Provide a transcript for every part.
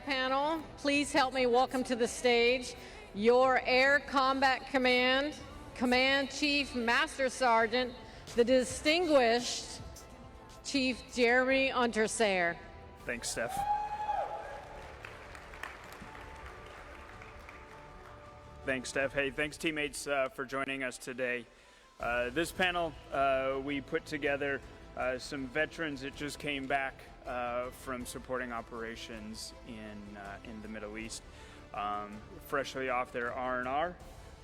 panel, please help me welcome to the stage your Air Combat Command Chief Master Sergeant, the distinguished Chief Jeremy Unterseher. Thanks, Steph. Thanks, Steph. Hey, thanks, teammates, for joining us today. This panel, we put together some veterans that just came back from supporting operations in the Middle East, freshly off their R&R,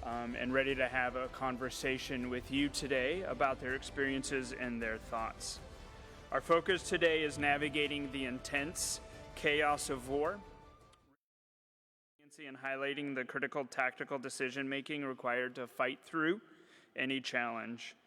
and ready to have a conversation with you today about their experiences and their thoughts. Our focus today is navigating the intense chaos of war and highlighting the critical tactical decision-making required to fight through any challenge.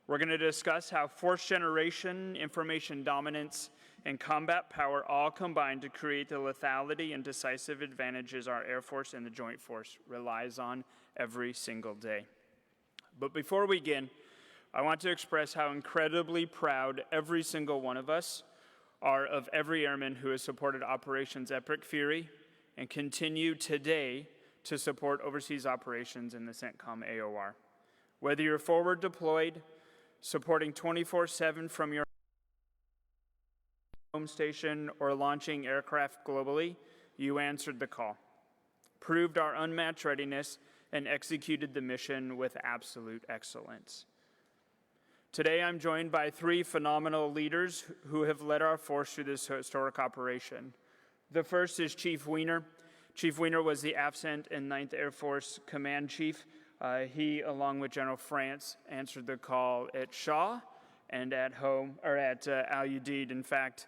We're going to discuss how force generation, information dominance, and combat power all combine to create the lethality and decisive advantages our Air Force and the Joint Force relies on every single day. But before we begin, I want to express how incredibly proud every single one of us are of every airman who has supported Operations Epic Fury and continue today to support overseas operations in the CENTCOM AOR. Whether you're forward deployed, supporting 24/7 from your home station, or launching aircraft globally, you answered the call, proved our unmatched readiness, and executed the mission with absolute excellence. Today, I'm joined by three phenomenal leaders who have led our force through this historic operation. The first is Chief Wiener. Chief Wiener was the AFCENT and 9th Air Force Command Chief. He, along with General France, answered the call at Shaw and at home, or at Al Udeid. In fact,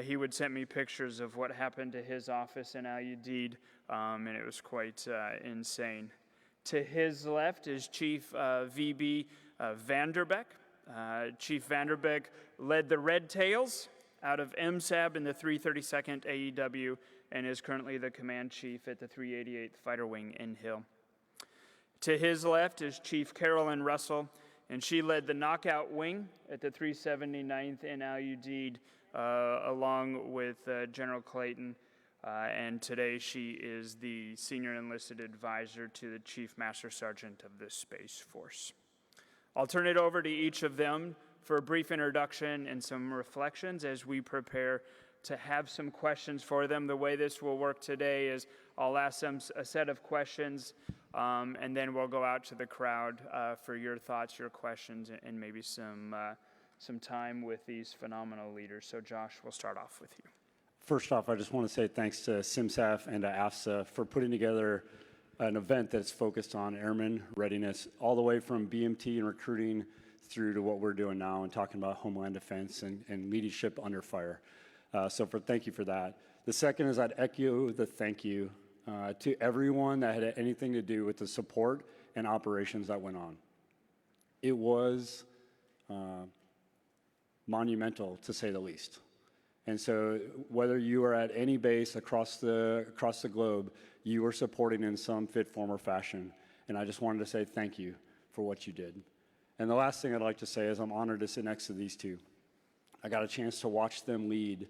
he would send me pictures of what happened to his office in Al Udeid, and it was quite insane. To his left is Chief VB Vanderbeek. Chief Vanderbeek led the Red Tails out of MSAB in the 332nd AEW and is currently the command chief at the 388th Fighter Wing in Hill. To his left is Chief Carolyn Russel, and she led the Knockout Wing at the 379th in Al Udeid, along with General Clayton, and today she is the Senior Enlisted Advisor to the Chief Master Sergeant of the Space Force. I'll turn it over to each of them for a brief introduction and some reflections as we prepare to have some questions for them. The way this will work today is I'll ask them a set of questions, and then we'll go out to the crowd for your thoughts, your questions, and maybe some time with these phenomenal leaders. So Josh, we'll start off with you. First off, I just want to say thanks to CMSAF and to AFSA for putting together an event that's focused on airman readiness, all the way from BMT and recruiting through to what we're doing now and talking about homeland defense and leadership under fire. Thank you for that. The second is I'd echo the thank you to everyone that had anything to do with the support and operations that went on. It was monumental, to say the least. And so whether you are at any base across the globe, you were supporting in some fit, form, or fashion. And I just wanted to say thank you for what you did. And the last thing I'd like to say is I'm honored to sit next to these two. I got a chance to watch them lead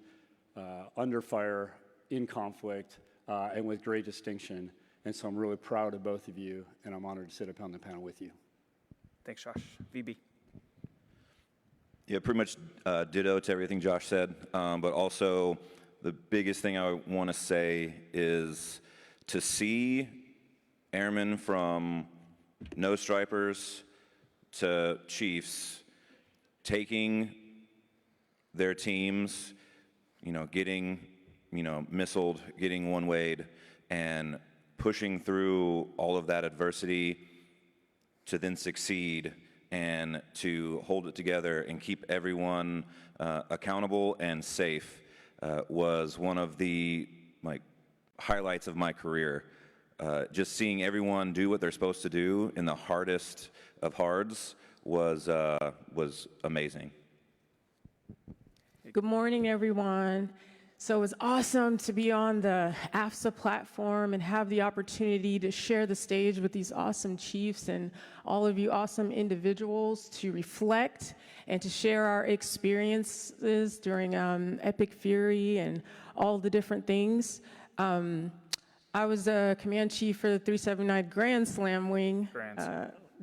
under fire, in conflict, and with great distinction. And so I'm really proud of both of you, and I'm honored to sit up on the panel with you. Thanks, Josh. VB. Yeah, pretty much ditto to everything Josh said, but also the biggest thing I want to say is to see airmen from no stripers to chiefs taking their teams, getting, missiled, getting one-wayed, and pushing through all of that adversity to then succeed and to hold it together and keep everyone accountable and safe was one of the highlights of my career. Just seeing everyone do what they're supposed to do in the hardest of hards was amazing. Good morning, everyone. So it was awesome to be on the AFSA platform and have the opportunity to share the stage with these awesome chiefs and all of you awesome individuals to reflect and to share our experiences during Epic Fury and all the different things. I was a command chief for the 379 Grand Slam wing.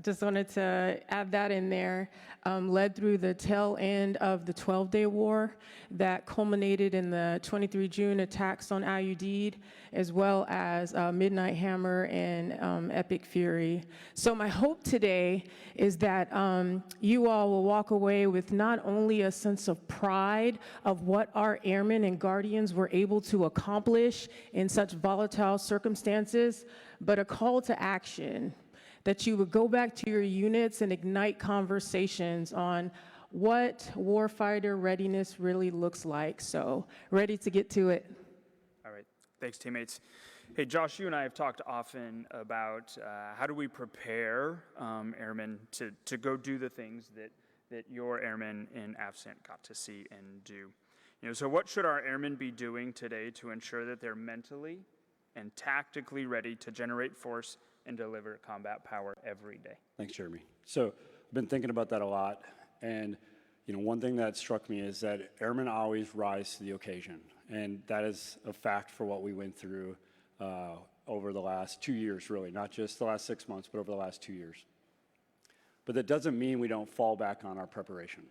Just wanted to add that in there. Led through the tail end of the 12-day war that culminated in the 23 June attacks on Al Udeid, as well as Midnight Hammer and Epic Fury. So my hope today is that you all will walk away with not only a sense of pride of what our airmen and guardians were able to accomplish in such volatile circumstances, but a call to action, that you would go back to your units and ignite conversations on what warfighter readiness really looks like. So, ready to get to it. All right. Thanks, teammates. Hey, Josh, you and I have talked often about how do we prepare airmen to go do the things that your airmen in AFCENT got to see and do. So what should our airmen be doing today to ensure that they're mentally and tactically ready to generate force and deliver combat power every day? Thanks, Jeremy. So I've been thinking about that a lot, and one thing that struck me is that airmen always rise to the occasion, and that is a fact for what we went through over the last 2 years, really, not just the last 6 months, but over the last 2 years. But that doesn't mean we don't fall back on our preparation.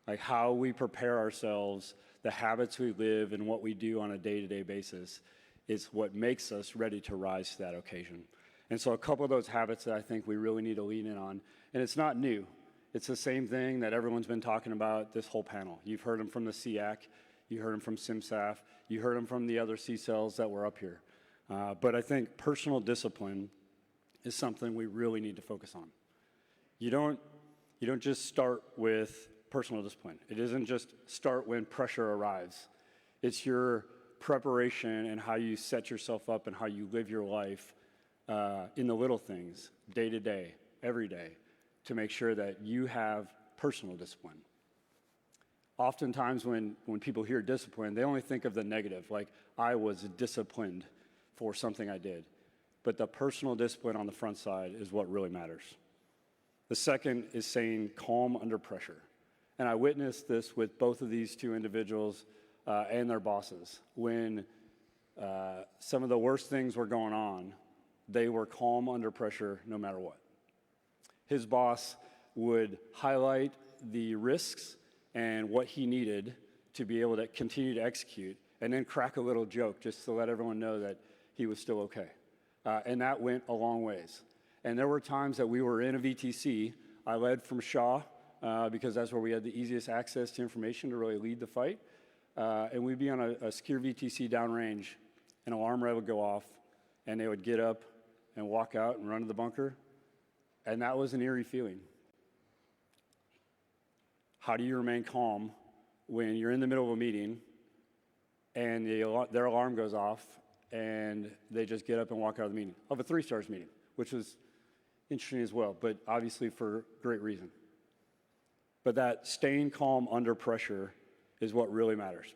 Like how we prepare ourselves, the habits we live, and what we do on a day-to-day basis is what makes us ready to rise to that occasion. And so a couple of those habits that I think we really need to lean in on, and it's not new. It's the same thing that everyone's been talking about this whole panel. You've heard them from the SEAC, you heard them from CMSAF, you heard them from the other C-cells that were up here. But I think personal discipline is something we really need to focus on. You don't just start with personal discipline. It isn't just start when pressure arrives. It's your preparation and how you set yourself up and how you live your life in the little things, day to day, every day, to make sure that you have personal discipline. Oftentimes when people hear discipline, they only think of the negative, like I was disciplined for something I did. But the personal discipline on the front side is what really matters. The second is staying calm under pressure. And I witnessed this with both of these two individuals and their bosses. When some of the worst things were going on, they were calm under pressure no matter what. His boss would highlight the risks and what he needed to be able to continue to execute, and then crack a little joke just to let everyone know that he was still okay. And that went a long ways. And there were times that we were in a VTC. I led from Shaw because that's where we had the easiest access to information to really lead the fight. And we'd be on a secure VTC downrange, an alarm red would go off, and they would get up and walk out and run to the bunker. And that was an eerie feeling. How do you remain calm when you're in the middle of a meeting and their alarm goes off and they just get up and walk out of the meeting, of a 3-stars meeting, which was interesting as well, but obviously for great reason. But that staying calm under pressure is what really matters.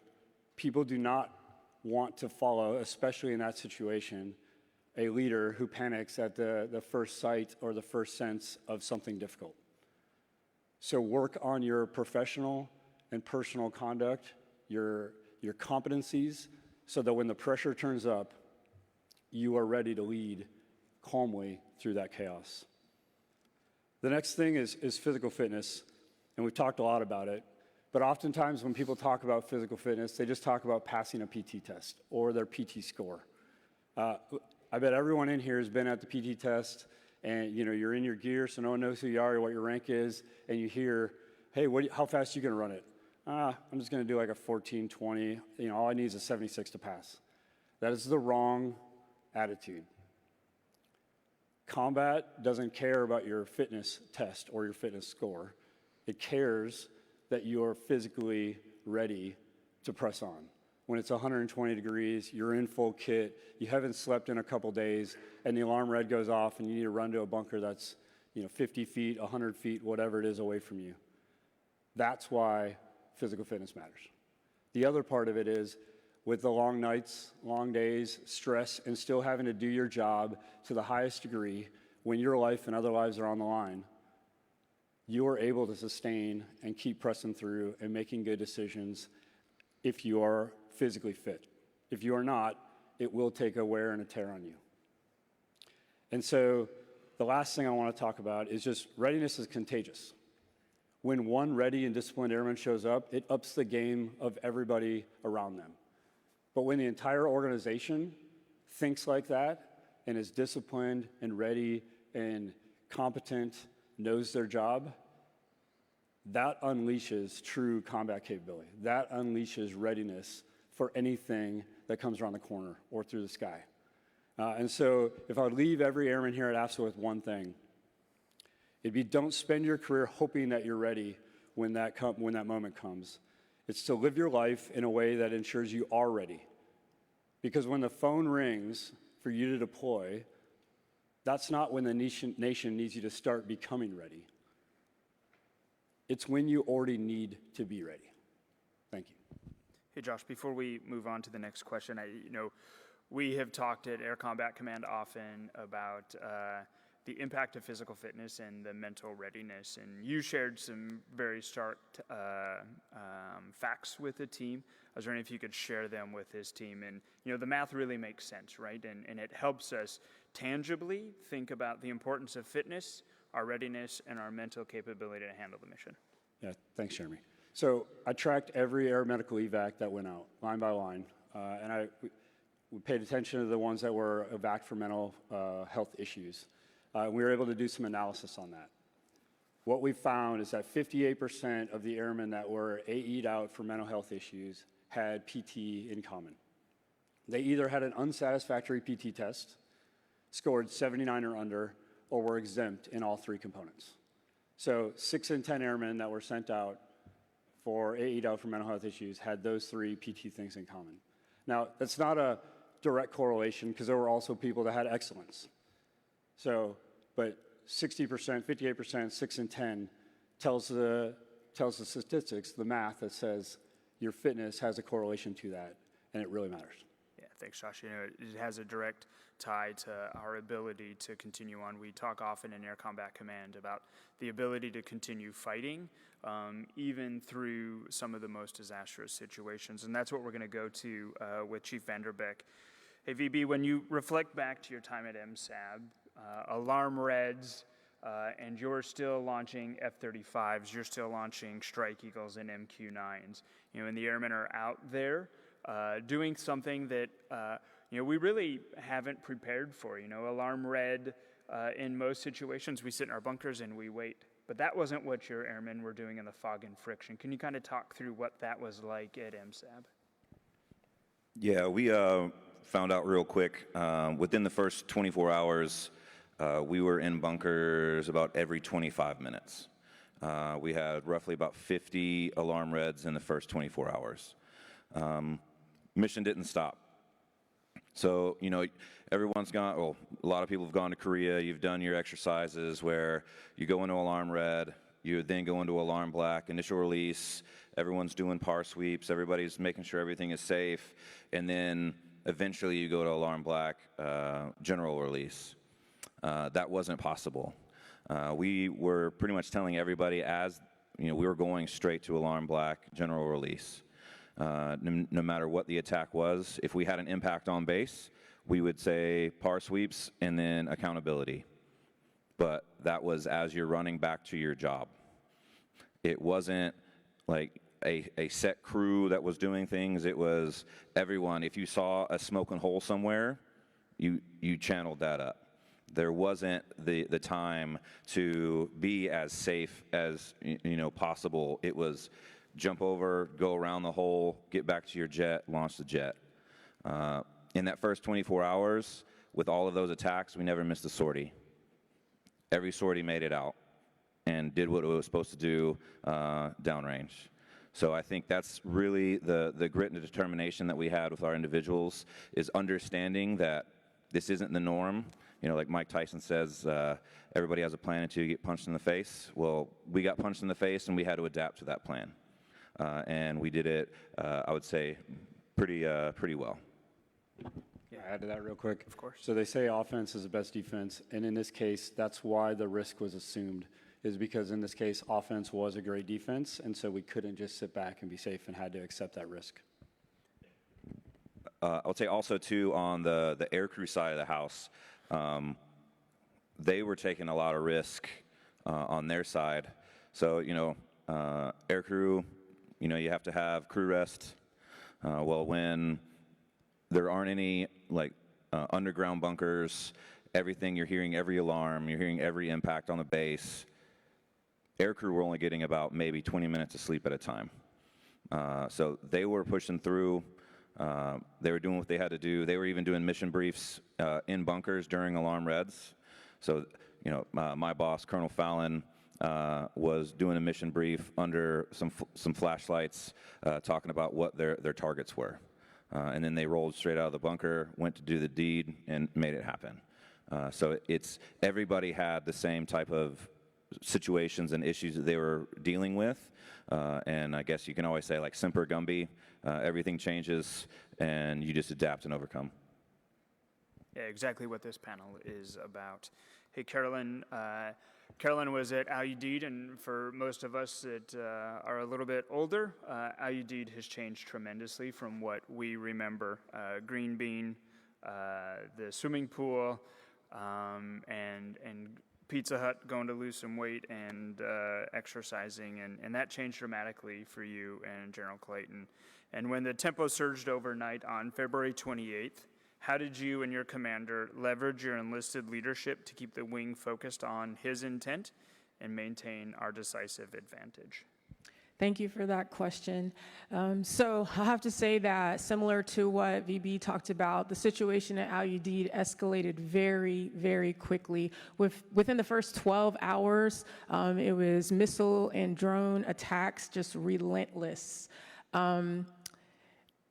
People do not want to follow, especially in that situation, a leader who panics at the first sight or the first sense of something difficult. So work on your professional and personal conduct, your competencies, so that when the pressure turns up, you are ready to lead calmly through that chaos. The next thing is physical fitness, and we've talked a lot about it, but oftentimes when people talk about physical fitness, they just talk about passing a PT test or their PT score. I bet everyone in here has been at the PT test, and you're in your gear, so no one knows who you are or what your rank is, and you hear, hey, how fast are you going to run it? I'm just going to do like a 14:20. All I need is a 76 to pass. That is the wrong attitude. Combat doesn't care about your fitness test or your fitness score. It cares that you are physically ready to press on. When it's 120 degrees, you're in full kit, you haven't slept in a couple days, and the alarm red goes off and you need to run to a bunker that's 50 feet, 100 feet, whatever it is away from you. That's why physical fitness matters. The other part of it is, with the long nights, long days, stress, and still having to do your job to the highest degree, when your life and other lives are on the line, you are able to sustain and keep pressing through and making good decisions if you are physically fit. If you are not, it will take a wear and a tear on you. And so the last thing I want to talk about is just readiness is contagious. When one ready and disciplined airman shows up, it ups the game of everybody around them. But when the entire organization thinks like that and is disciplined and ready and competent, knows their job, that unleashes true combat capability. That unleashes readiness for anything that comes around the corner or through the sky. And so if I would leave every airman here at AFSA with one thing, it'd be don't spend your career hoping that you're ready when that moment comes. It's to live your life in a way that ensures you are ready. Because when the phone rings for you to deploy, that's not when the nation needs you to start becoming ready. It's when you already need to be ready. Thank you. Hey, Josh, before we move on to the next question, we have talked at Air Combat Command often about the impact of physical fitness and the mental readiness, and you shared some very stark facts with the team. I was wondering if you could share them with his team, and the math really makes sense, right? And it helps us tangibly think about the importance of fitness, our readiness, and our mental capability to handle the mission. Yeah, thanks, Jeremy. So I tracked every air medical evac that went out, line by line, and we paid attention to the ones that were evac for mental health issues. We were able to do some analysis on that. What we found is that 58% of the airmen that were AE'd out for mental health issues had PT in common. They either had an unsatisfactory PT test, scored 79 or under, or were exempt in all three components. So 6 in 10 airmen that were sent out for AE'd out for mental health issues had those three PT things in common. Now, that's not a direct correlation because there were also people that had excellence. So, but 60%, 58%, 6 in 10 tells the statistics, the math that says your fitness has a correlation to that, and it really matters. Yeah, thanks, Josh. It has a direct tie to our ability to continue on. We talk often in Air Combat Command about the ability to continue fighting, even through some of the most disastrous situations, and that's what we're going to go to with Chief Vanderbeek. Hey, VB, when you reflect back to your time at MSAB, alarm reds, and you're still launching F-35s, you're still launching Strike Eagles and MQ-9s, and the airmen are out there doing something that we really haven't prepared for. Alarm red, in most situations, we sit in our bunkers and we wait. But that wasn't what your airmen were doing in the fog and friction. Can you kind of talk through what that was like at MSAB? Yeah, we found out real quick. Within the first 24 hours, we were in bunkers about every 25 minutes. We had roughly about 50 alarm reds in the first 24 hours. Mission didn't stop. So, everyone's gone, well, a lot of people have gone to Korea. You've done your exercises where you go into alarm red, you then go into alarm black, initial release, everyone's doing par sweeps, everybody's making sure everything is safe, and then eventually you go to alarm black, general release. That wasn't possible. We were pretty much telling everybody we were going straight to alarm black, general release. No matter what the attack was, if we had an impact on base, we would say par sweeps and then accountability. But that was as you're running back to your job. It wasn't like a set crew that was doing things. It was everyone. If you saw a smoking hole somewhere, you channeled that up. There wasn't the time to be as safe as possible. It was jump over, go around the hole, get back to your jet, launch the jet. In that first 24 hours, with all of those attacks, we never missed a sortie. Every sortie made it out and did what it was supposed to do downrange. So I think that's really the grit and the determination that we had with our individuals, is understanding that this isn't the norm. Like Mike Tyson says, everybody has a plan until you get punched in the face. Well, we got punched in the face and we had to adapt to that plan. And we did it, I would say, pretty well. Yeah, add to that real quick. Of course. So they say offense is the best defense, and in this case, that's why the risk was assumed, is because in this case, offense was a great defense, and so we couldn't just sit back and be safe and had to accept that risk. I would say also too on the air crew side of the house, they were taking a lot of risk on their side. So, air crew, you have to have crew rest. Well, when there aren't any underground bunkers, everything, you're hearing every alarm, you're hearing every impact on the base. Air crew were only getting about maybe 20 minutes of sleep at a time. So they were pushing through. They were doing what they had to do. They were even doing mission briefs in bunkers during alarm reds. So, my boss, Colonel Fallon, was doing a mission brief under some flashlights, talking about what their targets were. And then they rolled straight out of the bunker, went to do the deed, and made it happen. So everybody had the same type of situations and issues that they were dealing with. And I guess you can always say, like Semper Gumby, everything changes, and you just adapt and overcome. Yeah, exactly what this panel is about. Hey, Carolyn. Carolyn was at Al-Udeid, and for most of us that are a little bit older, Al-Udeid has changed tremendously from what we remember. Green bean, the swimming pool, and Pizza Hut, going to lose some weight, and exercising, and that changed dramatically for you and General Clayton. And when the tempo surged overnight on February 28th, how did you and your commander leverage your enlisted leadership to keep the wing focused on his intent and maintain our decisive advantage? Thank you for that question. So I have to say that similar to what VB talked about, the situation at Al-Udeid escalated very, very quickly. Within the first 12 hours, it was missile and drone attacks, just relentless.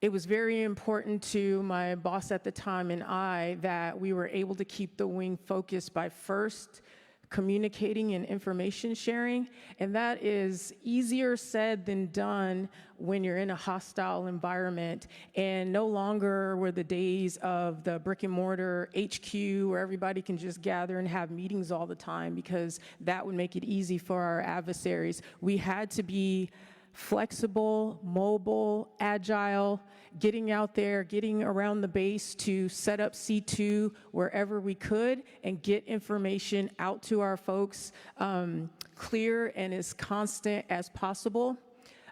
It was very important to my boss at the time and I that we were able to keep the wing focused by first communicating and information sharing, and that is easier said than done when you're in a hostile environment. And no longer were the days of the brick and mortar HQ where everybody can just gather and have meetings all the time, because that would make it easy for our adversaries. We had to be flexible, mobile, agile, getting out there, getting around the base to set up C2 wherever we could and get information out to our folks clear and as constant as possible.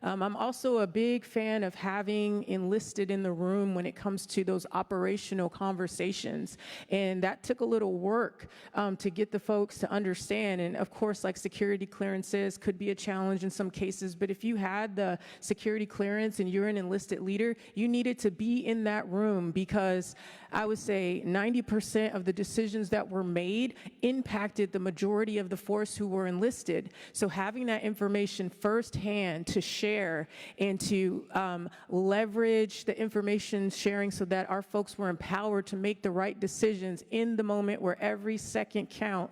I'm also a big fan of having enlisted in the room when it comes to those operational conversations. And that took a little work to get the folks to understand. And of course, like security clearances could be a challenge in some cases, but if you had the security clearance and you're an enlisted leader, you needed to be in that room, because I would say 90% of the decisions that were made impacted the majority of the force who were enlisted. So having that information firsthand to share and to leverage the information sharing so that our folks were empowered to make the right decisions in the moment where every second count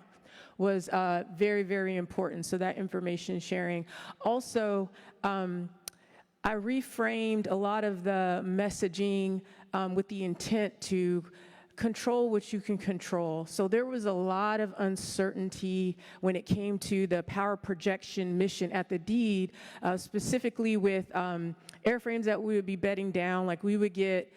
was very, very important. So that information sharing. Also, I reframed a lot of the messaging with the intent to control what you can control. So there was a lot of uncertainty when it came to the power projection mission at the deed, specifically with airframes that we would be bedding down. Like we would get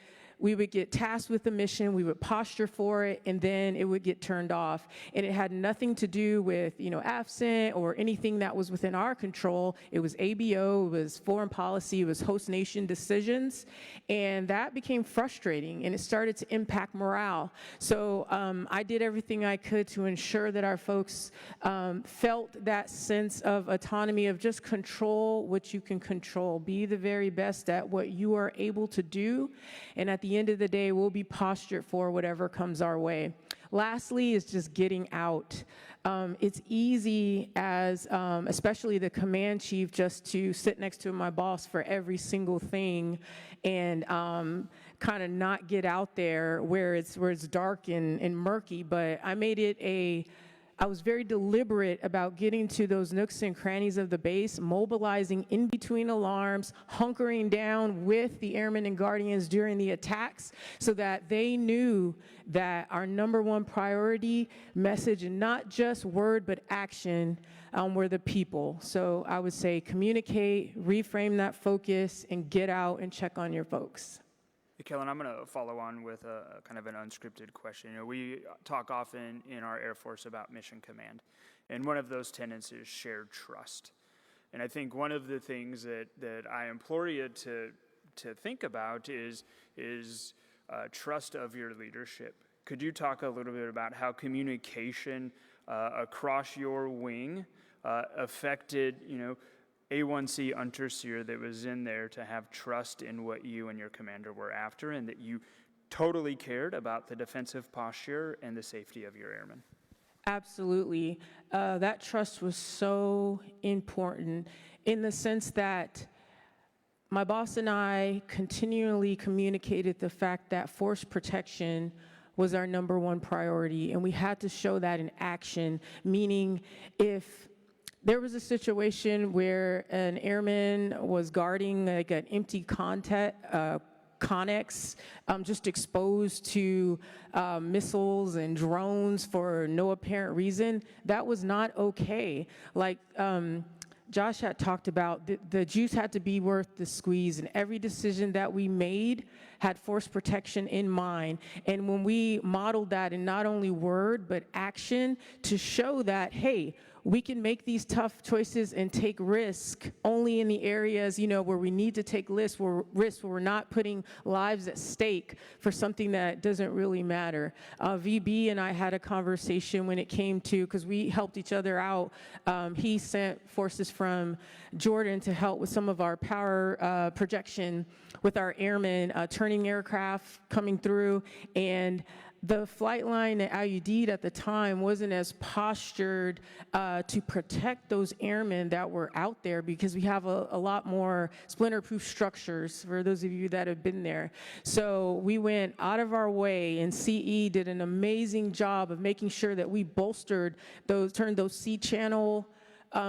tasked with the mission, we would posture for it, and then it would get turned off. And it had nothing to do with, AFCENT or anything that was within our control. It was ABO, it was foreign policy, it was host nation decisions. And that became frustrating, and it started to impact morale. So I did everything I could to ensure that our folks felt that sense of autonomy, of just control what you can control. Be the very best at what you are able to do. And at the end of the day, we'll be postured for whatever comes our way. Lastly is just getting out. It's easy as, especially the command chief, just to sit next to my boss for every single thing and kind of not get out there where it's dark and murky. But I was very deliberate about getting to those nooks and crannies of the base, mobilizing in between alarms, hunkering down with the airmen and guardians during the attacks so that they knew that our number one priority message, and not just word but action, were the people. So I would say communicate, reframe that focus, and get out and check on your folks. Carolyn, I'm going to follow on with a kind of an unscripted question. You know, we talk often in our Air Force about mission command, and one of those tenets is shared trust. And I think one of the things that I implore you to think about is trust of your leadership. Could you talk a little bit about how communication across your wing affected, you know, A1C Unterseher that was in there to have trust in what you and your commander were after, and that you totally cared about the defensive posture and the safety of your airmen? Absolutely. That trust was so important in the sense that my boss and I continually communicated the fact that force protection was our #1 priority, and we had to show that in action, meaning if there was a situation where an airman was guarding like an empty Connex, just exposed to missiles and drones for no apparent reason, that was not okay. Like Josh had talked about, the juice had to be worth the squeeze, and every decision that we made had force protection in mind. And when we modeled that in not only word, but action to show that, hey, we can make these tough choices and take risk only in the areas, you know, where we need to take risks, where we're not putting lives at stake for something that doesn't really matter. VB and I had a conversation when it came to, because we helped each other out. He sent forces from Jordan to help with some of our power projection with our airmen, turning aircraft coming through, and the flight line at IUD at the time wasn't as postured to protect those airmen that were out there, because we have a lot more splinter-proof structures, for those of you that have been there. So we went out of our way, and CE did an amazing job of making sure that we bolstered those, turned those C-channel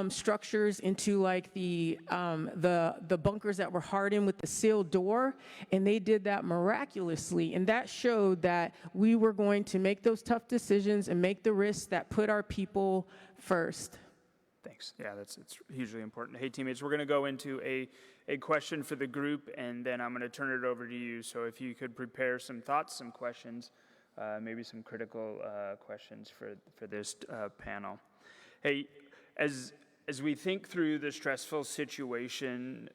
structures into like the bunkers that were hardened with the sealed door, and they did that miraculously, and that showed that we were going to make those tough decisions and make the risks that put our people first. Thanks. Yeah, it's hugely important. Hey, teammates, we're going to go into a question for the group, and then I'm going to turn it over to you. So if you could prepare some thoughts, some questions, maybe some critical questions for this panel. Hey, as we think through the stressful situation,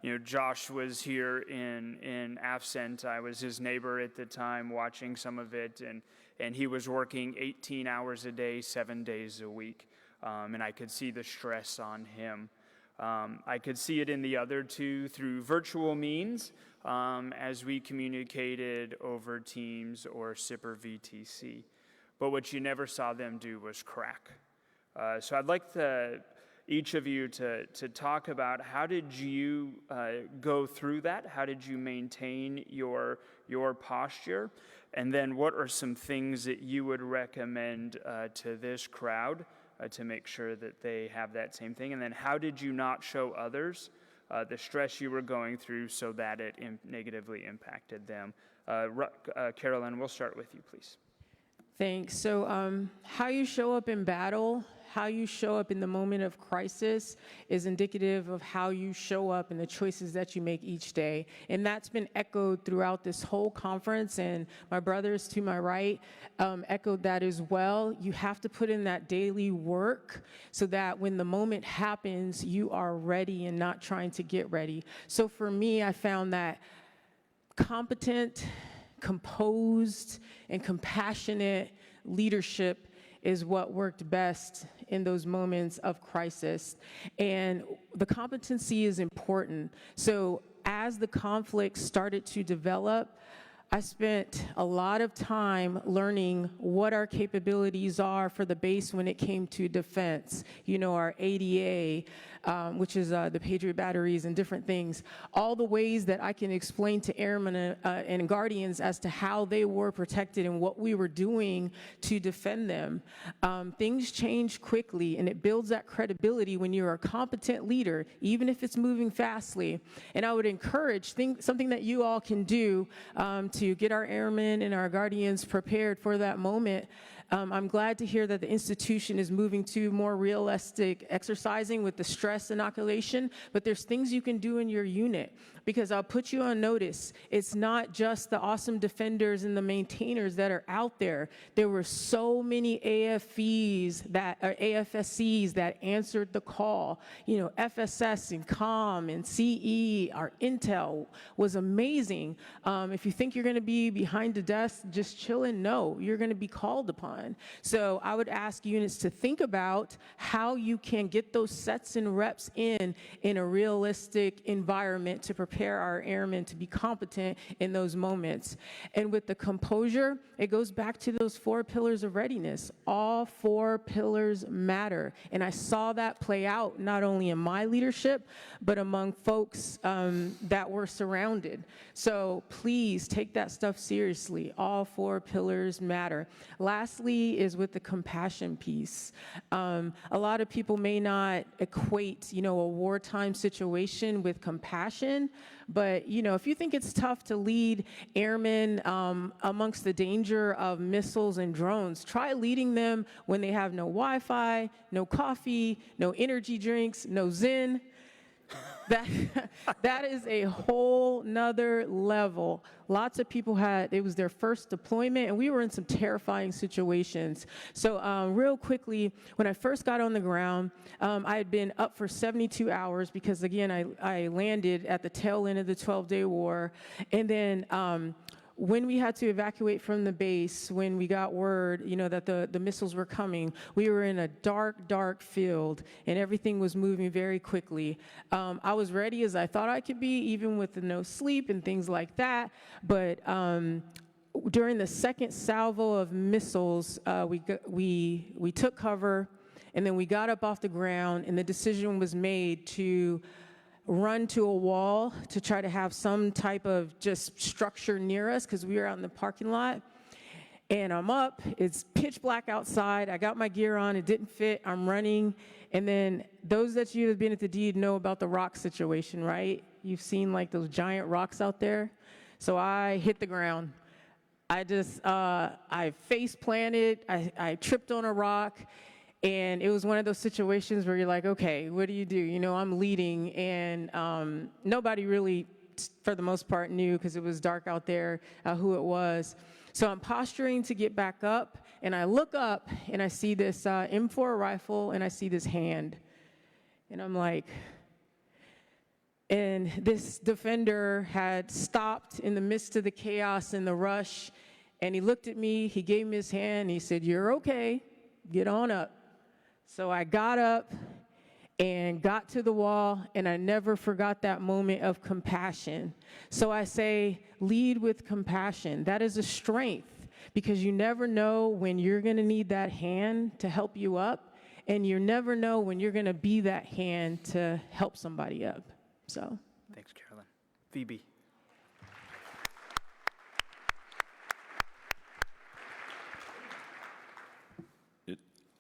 you know, Josh was here in AFCENT. I was his neighbor at the time, watching some of it, and he was working 18 hours a day, 7 days a week, and I could see the stress on him. I could see it in the other two through virtual means, as we communicated over Teams or SIPR VTC. But what you never saw them do was crack. So I'd like each of you to talk about how did you go through that? How did you maintain your posture? And then what are some things that you would recommend to this crowd to make sure that they have that same thing? And then how did you not show others the stress you were going through so that it negatively impacted them? Carolyn, we'll start with you, please. Thanks. So how you show up in battle, how you show up in the moment of crisis is indicative of how you show up in the choices that you make each day. And that's been echoed throughout this whole conference, and my brothers to my right echoed that as well. You have to put in that daily work so that when the moment happens, you are ready and not trying to get ready. So for me, I found that competent, composed, and compassionate leadership is what worked best in those moments of crisis. And the competency is important. So as the conflict started to develop, I spent a lot of time learning what our capabilities are for the base when it came to defense. You know, our ADA, which is the Patriot batteries and different things. All the ways that I can explain to airmen and guardians as to how they were protected and what we were doing to defend them. Things change quickly, and it builds that credibility when you're a competent leader, even if it's moving fastly. And I would encourage something that you all can do to get our airmen and our guardians prepared for that moment I'm glad to hear that the institution is moving to more realistic exercising with the stress inoculation, but there's things you can do in your unit, because I'll put you on notice. It's not just the awesome defenders and the maintainers that are out there. There were so many AFSCs that answered the call. You know, FSS and COM and CE, our intel was amazing. If you think you're going to be behind the desk just chilling, no, you're going to be called upon. So I would ask units to think about how you can get those sets and reps in a realistic environment to prepare our airmen to be competent in those moments. And with the composure, it goes back to those 4 pillars of readiness. All 4 pillars matter. And I saw that play out not only in my leadership, but among folks that were surrounded. So please take that stuff seriously. All 4 pillars matter. Lastly is with the compassion piece. A lot of people may not equate, a wartime situation with compassion, but, if you think it's tough to lead airmen amongst the danger of missiles and drones, try leading them when they have no Wi-Fi, no coffee, no energy drinks, no Zen. That is a whole nother level. Lots of people it was their first deployment, and we were in some terrifying situations. So real quickly, when I first got on the ground, I had been up for 72 hours because, again, I landed at the tail end of the 12-day war. And then when we had to evacuate from the base, when we got word, that the missiles were coming, we were in a dark, dark field, and everything was moving very quickly. I was ready as I thought I could be, even with the no sleep and things like that. But during the second salvo of missiles, we took cover, and then we got up off the ground, and the decision was made to run to a wall to try to have some type of just structure near us, because we were out in the parking lot. And I'm up, it's pitch black outside, I got my gear on, it didn't fit, I'm running. And then those that you have been at the deed know about the rock situation, right? You've seen like those giant rocks out there. So I hit the ground. I face planted, I tripped on a rock. And it was one of those situations where you're like, okay, what do you do? I'm leading, and nobody really, for the most part, knew, because it was dark out there, who it was. So I'm posturing to get back up, and I look up, and I see this M4 rifle, and I see this hand. And I'm like, and this defender had stopped in the midst of the chaos and the rush, and he looked at me, he gave me his hand, and he said, "You're okay, get on up." So I got up and got to the wall, and I never forgot that moment of compassion. So I say, lead with compassion. That is a strength, because you never know when you're going to need that hand to help you up, and you never know when you're going to be that hand to help somebody up. So. Thanks, Carolyn. Phoebe.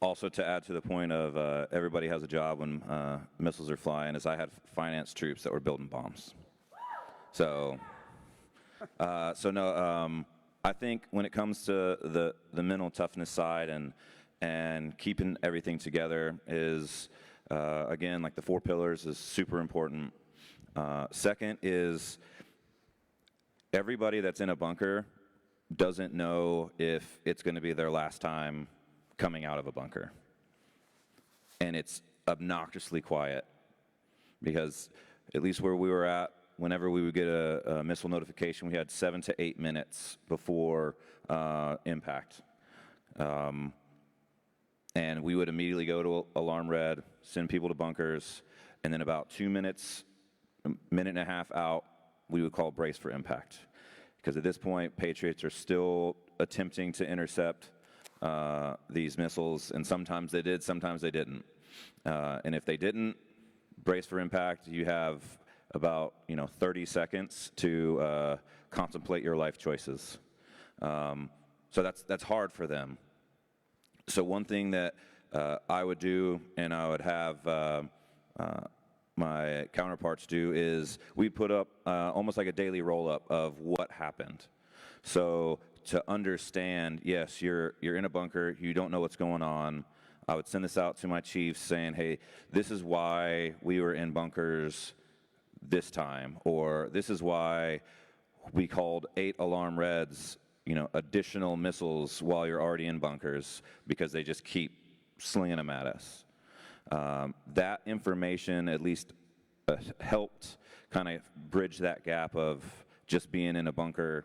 Also, to add to the point of everybody has a job when missiles are flying, is I had finance troops that were building bombs. So no, I think when it comes to the mental toughness side and keeping everything together is, again, like the 4 pillars is super important. Second is everybody that's in a bunker doesn't know if it's going to be their last time coming out of a bunker. And it's obnoxiously quiet, because at least where we were at, whenever we would get a missile notification, we had 7 to 8 minutes before impact. And we would immediately go to alarm red, send people to bunkers, and then about 2 minutes, a minute and a half out, we would call brace for impact. Because at this point, Patriots are still attempting to intercept these missiles, and sometimes they did, sometimes they didn't. And if they didn't, brace for impact, you have about 30 seconds to contemplate your life choices. So that's hard for them. So one thing that I would do, and I would have my counterparts do, is we put up almost like a daily roll-up of what happened. So to understand, yes, you're in a bunker, you don't know what's going on. I would send this out to my chiefs saying, hey, this is why we were in bunkers this time, or this is why we called 8 alarm reds, additional missiles while you're already in bunkers, because they just keep slinging them at us. That information at least helped kind of bridge that gap of just being in a bunker,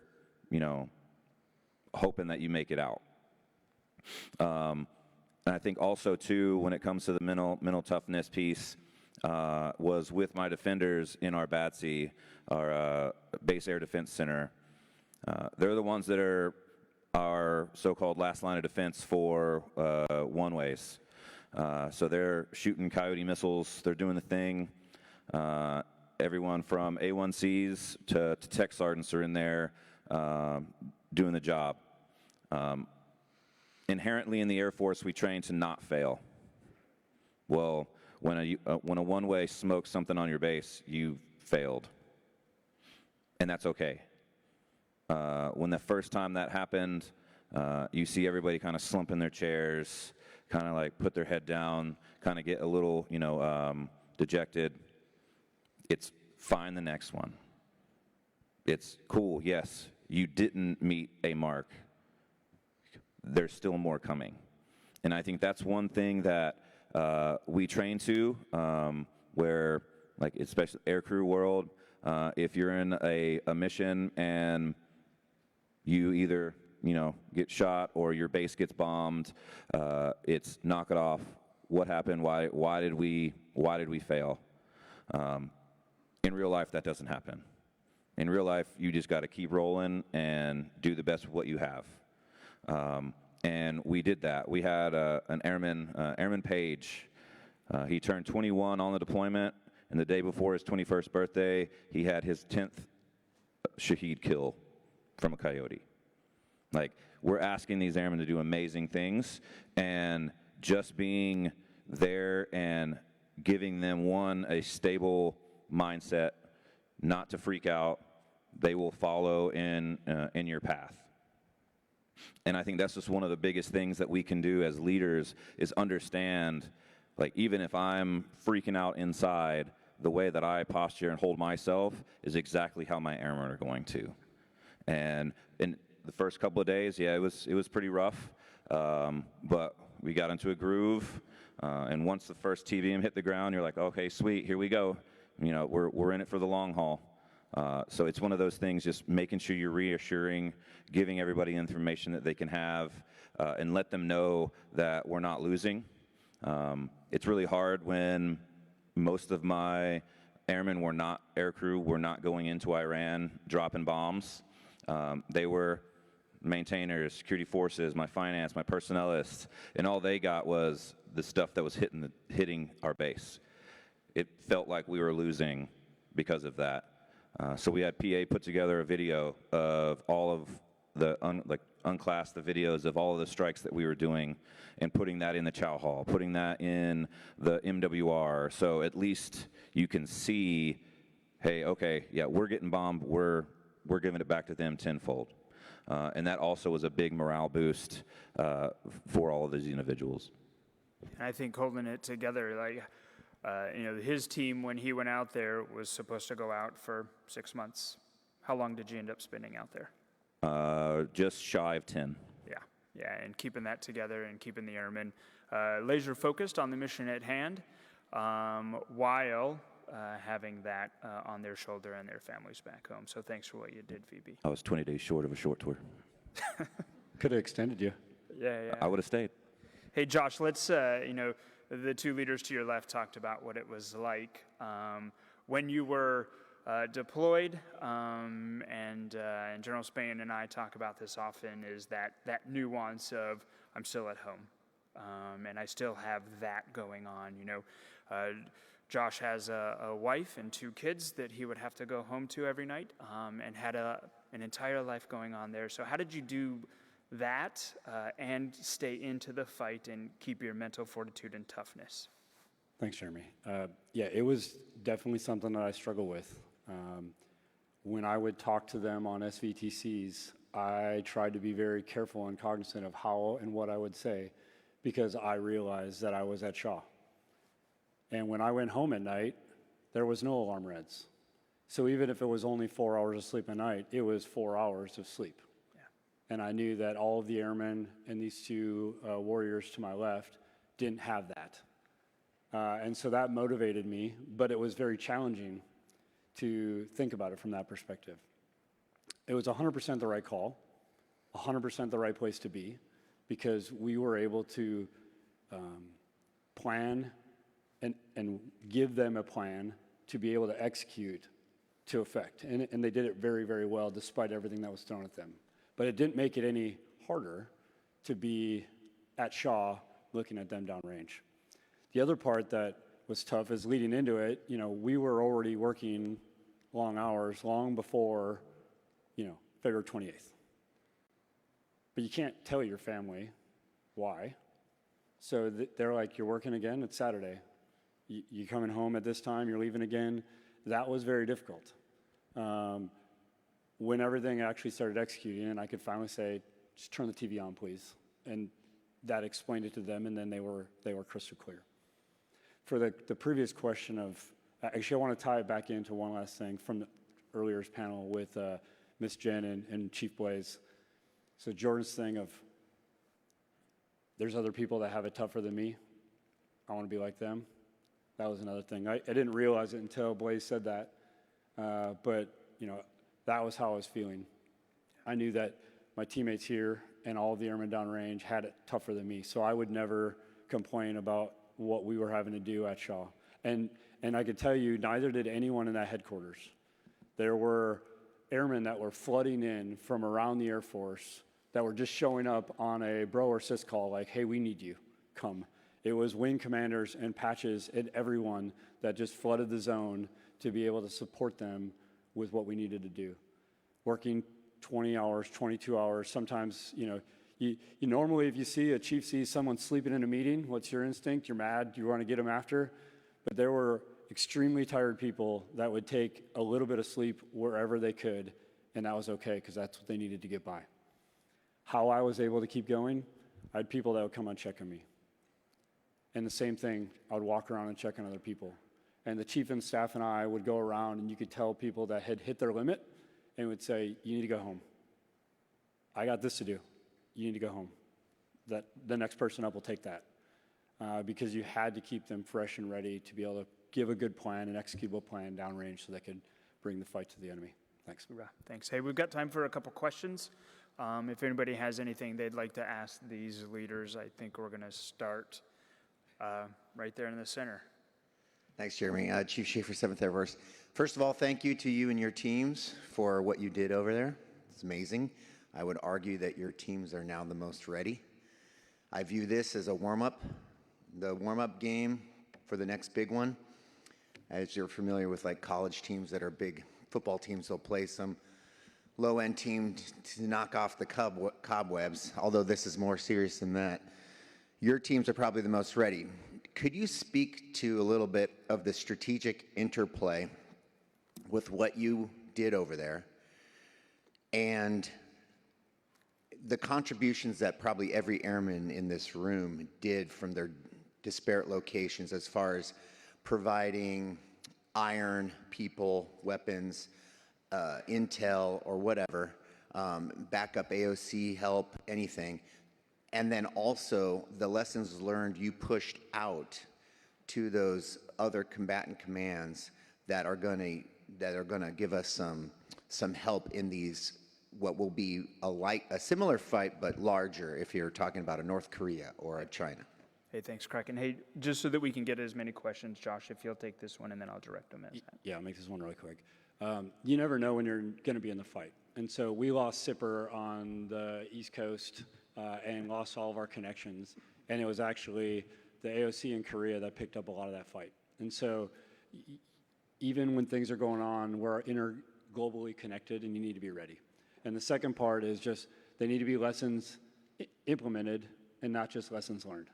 hoping that you make it out. And I think also, too, when it comes to the mental toughness piece, was with my defenders in our BADC, our Base Air Defense Center. They're the ones that are our so-called last line of defense for one-ways. So they're shooting Coyote missiles. They're doing the thing. Everyone from A1Cs to tech sergeants are in there doing the job. Inherently in the Air Force, we train to not fail. Well, when a one-way smokes something on your base, you failed. And that's okay. When the first time that happened, you see everybody kind of slump in their chairs, kind of like put their head down, kind of get a little, dejected. It's fine the next one. It's cool, yes, you didn't meet a mark. There's still more coming. And I think that's one thing that we train to, where, like, especially aircrew world, if you're in a mission and you either, get shot or your base gets bombed, it's knock it off. What happened? Why did we fail? In real life, that doesn't happen. In real life, you just got to keep rolling and do the best with what you have. And we did that. We had an Airman Page. He turned 21 on the deployment, and the day before his 21st birthday, he had his 10th Shaheed kill from a coyote. Like, we're asking these airmen to do amazing things, and just being there and giving them, a stable mindset, not to freak out. They will follow in your path. And I think that's just one of the biggest things that we can do as leaders is understand, like, even if I'm freaking out inside, the way that I posture and hold myself is exactly how my airmen are going to. And in the first couple of days, yeah, it was pretty rough, but we got into a groove. And once the first TVM hit the ground, you're like, okay, sweet, here we go. We're in it for the long haul. So it's one of those things, just making sure you're reassuring, giving everybody information that they can have, and let them know that we're not losing. It's really hard when most of my airmen were not aircrew, were not going into Iran, dropping bombs. They were maintainers, security forces, my finance, my personnelists, and all they got was the stuff that was hitting our base. It felt like we were losing because of that. So we had PA put together a video of all of the unclassed the videos of all of the strikes that we were doing, and putting that in the chow hall, putting that in the MWR, so at least you can see, hey, okay, yeah, we're getting bombed, we're giving it back to them tenfold. And that also was a big morale boost for all of these individuals. And I think holding it together, like, his team, when he went out there, was supposed to go out for 6 months. How long did you end up spending out there? Just shy of 10. Yeah, and keeping that together and keeping the airmen laser focused on the mission at hand, while having that on their shoulder and their families back home. So thanks for what you did, VB. I was 20 days short of a short tour. Could have extended you. Yeah. I would have stayed. Hey, Josh, let's, the two leaders to your left talked about what it was like when you were deployed, and General Spain and I talk about this often, is that nuance of I'm still at home, and I still have that going on. Josh has a wife and 2 kids that he would have to go home to every night, and had an entire life going on there. So how did you do that and stay into the fight and keep your mental fortitude and toughness? Thanks, Jeremy. Yeah, it was definitely something that I struggle with. When I would talk to them on SVTCs, I tried to be very careful and cognizant of how and what I would say, because I realized that I was at Shaw. And when I went home at night, there was no alarm reds. So even if it was only 4 hours of sleep a night, it was 4 hours of sleep. Yeah. And I knew that all of the airmen and these two warriors to my left didn't have that. And so that motivated me, but it was very challenging to think about it from that perspective. It was 100% the right call, 100% the right place to be, because we were able to plan and give them a plan to be able to execute to effect. And they did it very, very well, despite everything that was thrown at them. But it didn't make it any harder to be at Shaw looking at them downrange. The other part that was tough is leading into it, we were already working long hours, long before, February 28th. But you can't tell your family why. So they're like, you're working again? It's Saturday. You're coming home at this time, you're leaving again. That was very difficult. When everything actually started executing, and I could finally say, just turn the TV on, please. And that explained it to them, and then they were crystal clear. For the previous question of, actually I want to tie it back into one last thing from the earlier's panel with Ms. Jen and Chief Blaze. So Jordan's thing of, there's other people that have it tougher than me. I want to be like them. That was another thing. I didn't realize it until Blaze said that, but that was how I was feeling. I knew that my teammates here and all of the airmen downrange had it tougher than me, so I would never complain about what we were having to do at Shaw. And I could tell you, neither did anyone in that headquarters. There were airmen that were flooding in from around the Air Force that were just showing up on a bro or sis call like, hey, we need you, come. It was wing commanders and patches and everyone that just flooded the zone to be able to support them with what we needed to do. Working 20 hours, 22 hours, sometimes, you normally, if you see a chief sees someone sleeping in a meeting, what's your instinct? You're mad, you want to get them after. But there were extremely tired people that would take a little bit of sleep wherever they could, and that was okay because that's what they needed to get by. How I was able to keep going, I had people that would come and check on me. And the same thing, I would walk around and check on other people. And the chief and staff and I would go around, and you could tell people that had hit their limit and would say, you need to go home. I got this to do. You need to go home. That the next person up will take that. Because you had to keep them fresh and ready to be able to give a good plan, an executable plan downrange so they could bring the fight to the enemy. Thanks. Thanks. Hey, we've got time for a couple questions. If anybody has anything they'd like to ask these leaders, I think we're going to start right there in the center. Thanks, Jeremy. Chief Schaefer, 7th Air Force. First of all, thank you to you and your teams for what you did over there. It's amazing. I would argue that your teams are now the most ready. I view this as a warm-up, the warm-up game for the next big one. As you're familiar with like college teams that are big football teams, they'll play some low-end team to knock off the cobwebs, although this is more serious than that. Your teams are probably the most ready. Could you speak to a little bit of the strategic interplay with what you did over there and the contributions that probably every airman in this room did from their disparate locations as far as providing iron, people, weapons, intel, or whatever, backup AOC help, anything. And then also the lessons learned you pushed out to those other combatant commands that are going to give us some help in these what will be a similar fight but larger if you're talking about a North Korea or a China. Hey, thanks, Kraken. Hey, just so that we can get as many questions, Josh, if you'll take this one and then I'll direct them at Yeah, I'll make this one really quick. You never know when you're going to be in the fight. And so we lost Sipper on the East Coast and lost all of our connections. And it was actually the AOC in Korea that picked up a lot of that fight. And so even when things are going on, we're globally connected and you need to be ready. And the second part is just they need to be lessons implemented and not just lessons learned.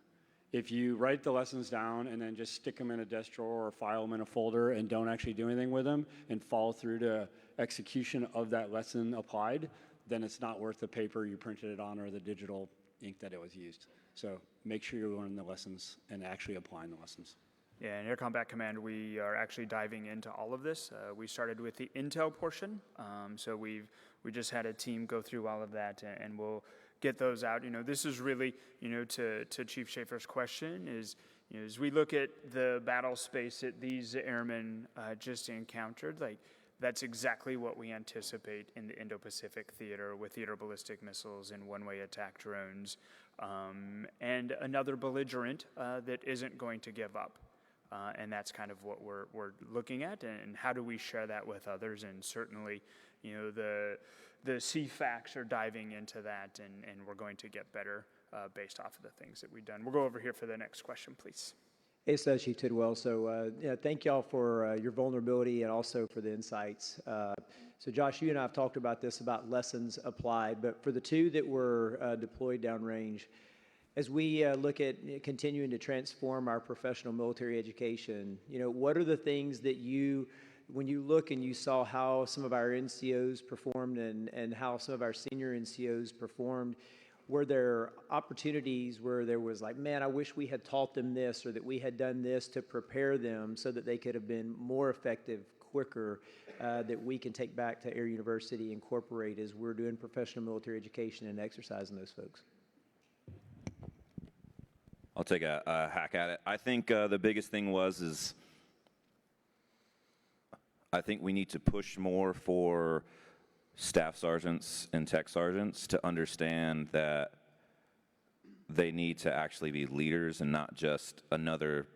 If you write the lessons down and then just stick them in a desk drawer or file them in a folder and don't actually do anything with them and follow through to execution of that lesson applied, then it's not worth the paper you printed it on or the digital ink that it was used. So make sure you're learning the lessons and actually applying the lessons. Yeah, in Air Combat Command, we are actually diving into all of this. We started with the intel portion, so we just had a team go through all of that, and we'll get those out. This is really, to Chief Schaefer's question is, as we look at the battle space that these airmen just encountered, like that's exactly what we anticipate in the Indo-Pacific theater with theater ballistic missiles and one-way attack drones, and another belligerent that isn't going to give up. And that's kind of what we're looking at, and how do we share that with others? And certainly, the CFACs are diving into that, and we're going to get better based off of the things that we've done. We'll go over here for the next question, please. Hey, Staff Chief Tidwell. So, thank y'all for your vulnerability and also for the insights. So, Josh, you and I have talked about this, about lessons applied, but for the two that were deployed downrange, as we look at continuing to transform our professional military education, what are the things that when you look and you saw how some of our NCOs performed and how some of our senior NCOs performed, were there opportunities where there was like, man, I wish we had taught them this, or that we had done this to prepare them so that they could have been more effective quicker, that we can take back to Air University, incorporate as we're doing professional military education and exercising those folks? I'll take a hack at it. I think the biggest thing is I think we need to push more for staff sergeants and tech sergeants to understand that they need to actually be leaders and not just another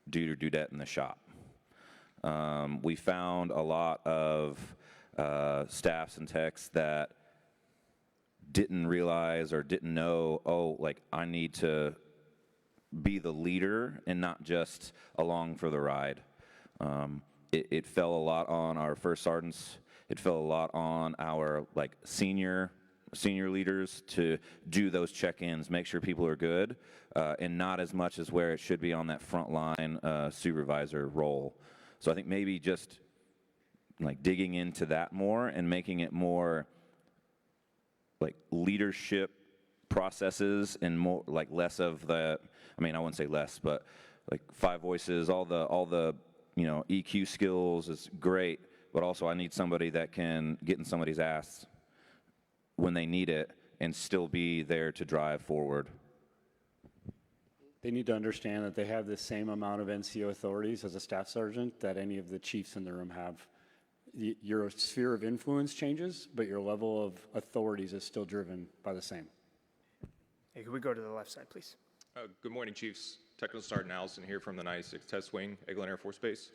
dude or dudette in the shop. We found a lot of staffs and techs that didn't realize or didn't know, I need to be the leader and not just along for the ride. It fell a lot on our first sergeants. It fell a lot on our senior leaders to do those check-ins, make sure people are good, and not as much as where it should be on that frontline supervisor role. So I think maybe just digging into that more and making it more leadership processes and more less of the, I wouldn't say less, but 5 voices, all the EQ skills is great, but also I need somebody that can get in somebody's ass when they need it and still be there to drive forward. They need to understand that they have the same amount of NCO authorities as a staff sergeant that any of the chiefs in the room have. Your sphere of influence changes, but your level of authorities is still driven by the same. Hey, could we go to the left side, please? Good morning, Chiefs. Technical Sergeant Allison here from the 96th Test Wing, Eglin Air Force Base.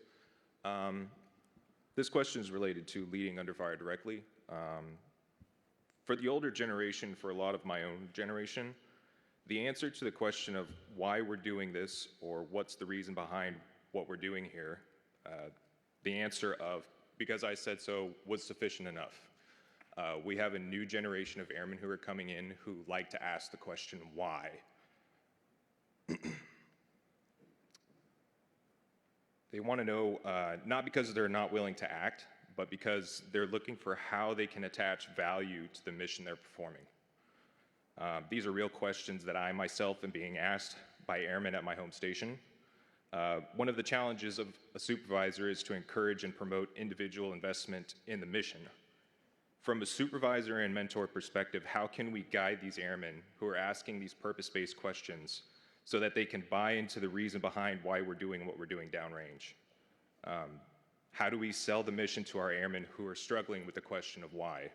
This question is related to leading under fire directly. For the older generation, for a lot of my own generation, the answer to the question of why we're doing this or what's the reason behind what we're doing here, the answer of because I said so was sufficient enough. We have a new generation of airmen who are coming in who like to ask the question why. They want to know, not because they're not willing to act, but because they're looking for how they can attach value to the mission they're performing. These are real questions that I myself am being asked by airmen at my home station. One of the challenges of a supervisor is to encourage and promote individual investment in the mission. From a supervisor and mentor perspective, how can we guide these airmen who are asking these purpose-based questions so that they can buy into the reason behind why we're doing what we're doing downrange? How do we sell the mission to our airmen who are struggling with the question of why?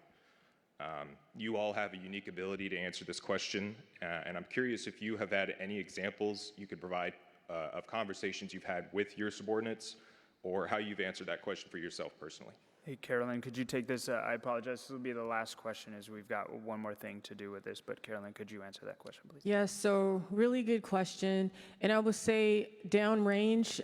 You all have a unique ability to answer this question, and I'm curious if you have had any examples you could provide of conversations you've had with your subordinates, or how you've answered that question for yourself personally. Hey, Carolyn, could you take this? I apologize. This will be the last question as we've got one more thing to do with this. But Carolyn, could you answer that question, please? Yes, so really good question. And I would say downrange,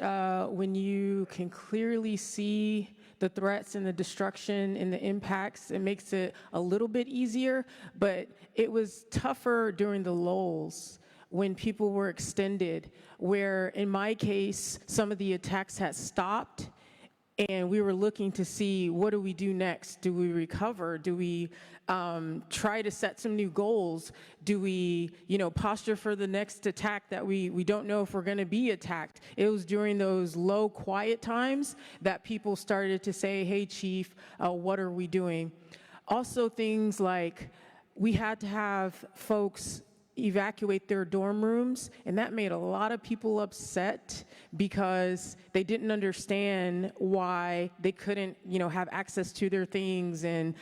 when you can clearly see the threats and the destruction and the impacts, it makes it a little bit easier. But it was tougher during the lulls when people were extended, where in my case, some of the attacks had stopped. and we were looking to see, what do we do next? Do we recover? Do we try to set some new goals? Do we, posture for the next attack that we don't know if we're going to be attacked? It was during those low, quiet times that people started to say, hey, Chief, what are we doing? Also, things like we had to have folks evacuate their dorm rooms, and that made a lot of people upset because they didn't understand why they couldn't, have access to their things and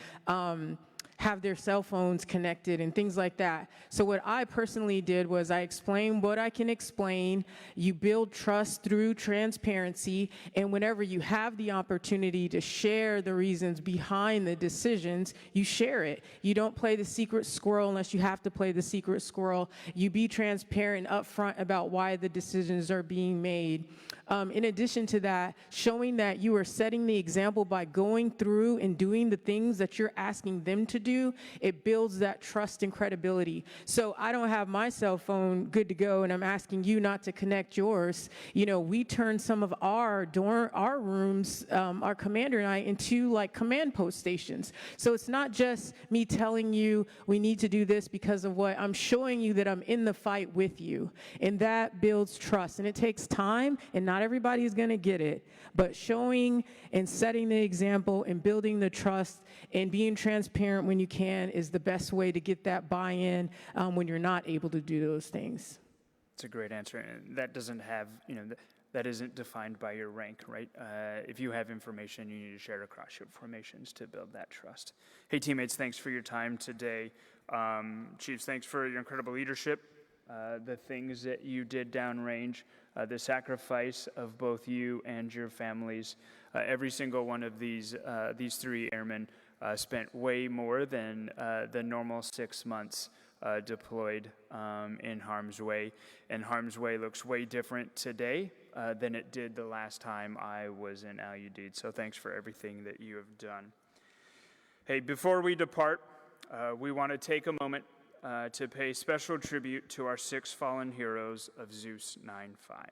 have their cell phones connected and things like that. So what I personally did was I explained what I can explain. You build trust through transparency, and whenever you have the opportunity to share the reasons behind the decisions, you share it. You don't play the secret squirrel unless you have to play the secret squirrel. You be transparent and upfront about why the decisions are being made. In addition to that, showing that you are setting the example by going through and doing the things that you're asking them to do, it builds that trust and credibility. So I don't have my cell phone good to go and I'm asking you not to connect yours. We turned some of our rooms, our commander and I, into like command post stations. So it's not just me telling you we need to do this because of what I'm showing you, that I'm in the fight with you. And that builds trust. And it takes time, and not everybody is going to get it, but showing and setting the example and building the trust and being transparent when you can is the best way to get that buy-in when you're not able to do those things. It's a great answer, and that doesn't have, that isn't defined by your rank, right? If you have information, you need to share it across your formations to build that trust. Hey, teammates, thanks for your time today. Chiefs, thanks for your incredible leadership, the things that you did downrange, the sacrifice of both you and your families. Every single one of these three airmen spent way more than the normal 6 months deployed in harm's way. And harm's way looks way different today than it did the last time I was in Al-Udeid. So thanks for everything that you have done. Hey, before we depart, we want to take a moment to pay special tribute to our 6 fallen heroes of Zeus 9-5.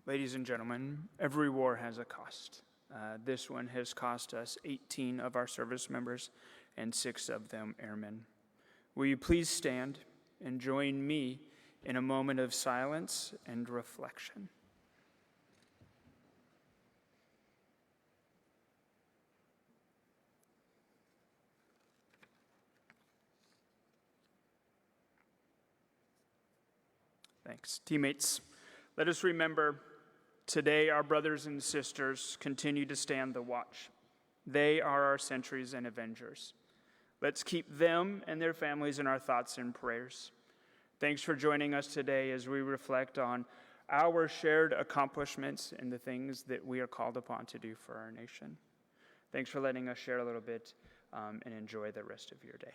Ladies and gentlemen, every war has a cost. This one has cost us 18 of our service members and 6 of them airmen. Will you please stand and join me in a moment of silence and reflection? Thanks. Teammates, let us remember today our brothers and sisters continue to stand the watch. They are our sentries and avengers. Let's keep them and their families in our thoughts and prayers. Thanks for joining us today as we reflect on our shared accomplishments and the things that we are called upon to do for our nation. Thanks for letting us share a little bit, and enjoy the rest of your day.